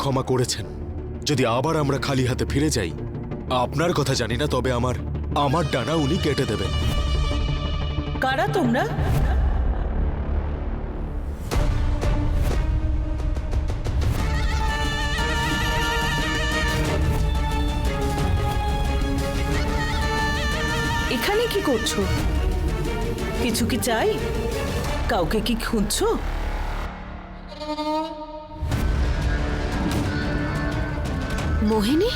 ক্ষমা করেছেন। যদি আবার আমরা খালি হাতে ফিরে যাই, আপনার কথা জানি না, তবে আমার ডানা উনি কেটে দেবেন। কারা তোমরা? এখানে কি করছো? কিছু কি চাই? কাউকে কি খুঁজছো? মোহিনী?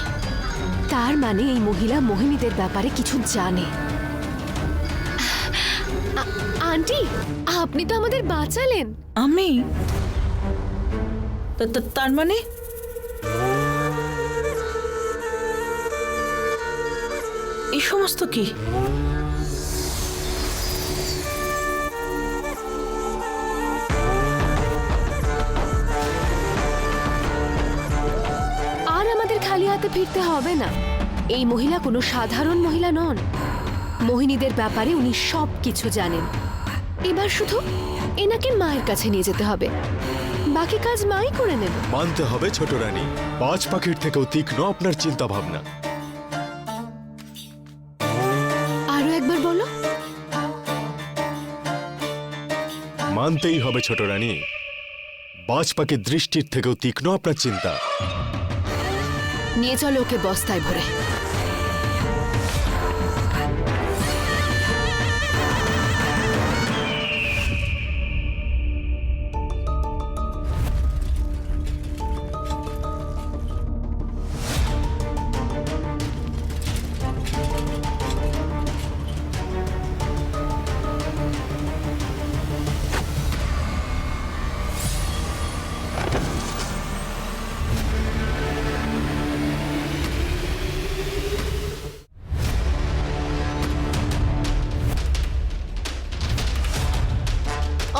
তার মানে এই মহিলা মোহিনীদের ব্যাপারে কিছু জানে। আন্টি, আপনি তো আমাদের বাঁচালেন। আমি? তার মানে এই সমস্ত কি? আর আমাদের খালি হাতে ফিরতে হবে না। এই মহিলা কোনো সাধারণ মহিলা নন। মোহিনীদের ব্যাপারে উনি সব কিছু জানেন। এবার শুধু এনাকে মায়ের কাছে নিয়ে যেতে হবে, বাকি কাজ মাই করে নেবে। মানতে হবে ছোট রানী, 5 পাখির থেকেও তীক্ষ্ণ আপনার চিন্তা ভাবনা। আরো একবার বলো। মানতেই হবে ছোট রানী, 5 পাখির দৃষ্টির থেকেও তীক্ষ্ণ আপনার চিন্তা। নিয়ে চলো ওকে বস্তায় ভরে।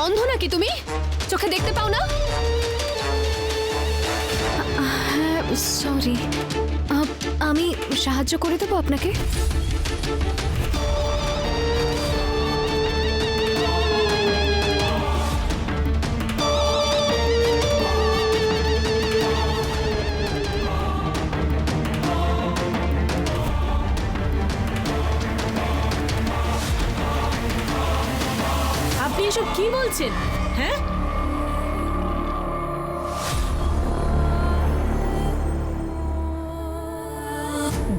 অন্ধ নাকি তুমি? চোখে দেখতে পাও না? হ্যাঁ, সরি। আমি সাহায্য করে দেবো আপনাকে। আপনি এসব কি বলছেন? হ্যাঁ,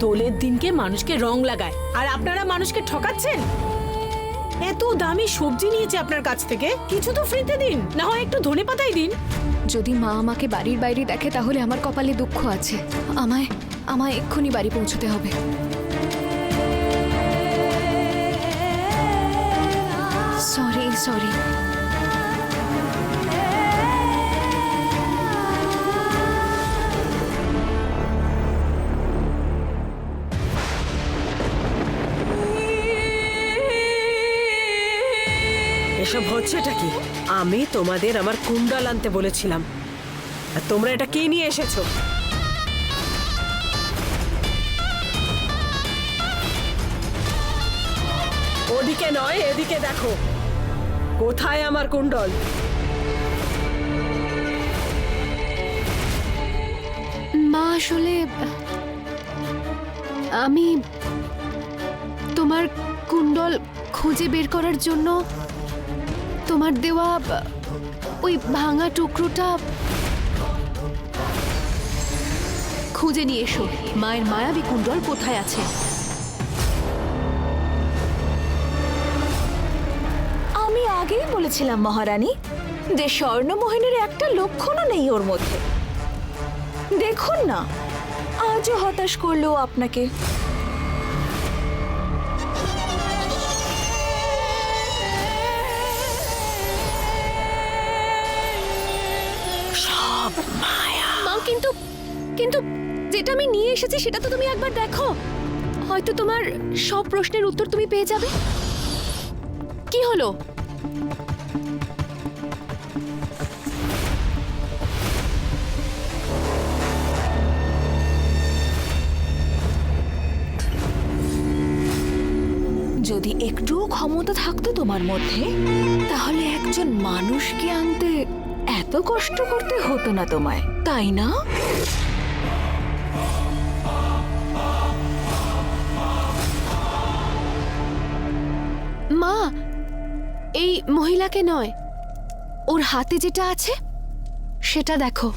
দোলের দিনকে মানুষকে রং লাগায় আর আপনারা মানুষকে ঠকাচ্ছেন। এত দামি সবজি নিয়েছে আপনার কাছ থেকে, কিছু তো ফ্রিতে দিন, না হয় একটু ধনেপাতাই দিন। যদি মা আমাকে বাড়ির বাইরে দেখে তাহলে আমার কপালে দুঃখ আছে। আমায় এক্ষুনি বাড়ি পৌঁছতে হবে। সরি। এসব হচ্ছেটা কি? আমি তোমাদের আমার কুণ্ডাল আনতে বলেছিলাম, আর তোমরা এটা কি নিয়ে এসেছো? ওদিকে নয়, এদিকে দেখো, কোথায় আমার কুণ্ডল? মা, আসলে আমি তোমার কুণ্ডল খুঁজে বের করার জন্য তোমার দেওয়া ওই ভাঙা টুকরোটা খুঁজে নিয়ে এসো। মায়ের মায়াবী কুণ্ডল কোথায় আছে? আমি আগেই বলেছিলাম মহারানী যে স্বর্ণমোহিনীর একটা লক্ষণও নেই ওর মধ্যে। দেখুন না, আজও হতাশ করলো আপনাকে। সব মায়া। মা, কিন্তু যেটা আমি নিয়ে এসেছি সেটা তো তুমি একবার দেখো। হয়তো তোমার সব প্রশ্নের উত্তর তুমি পেয়ে যাবে। কি হলো? যদি একটুও ক্ষমতা থাকতো তোমার মধ্যে, তাহলে একজন মানুষকে আনতে এত কষ্ট করতে হতো না তোমায়, তাই না? মা, এই মহিলাকে নয়, ওর হাতে যেটা আছে সেটা দেখো।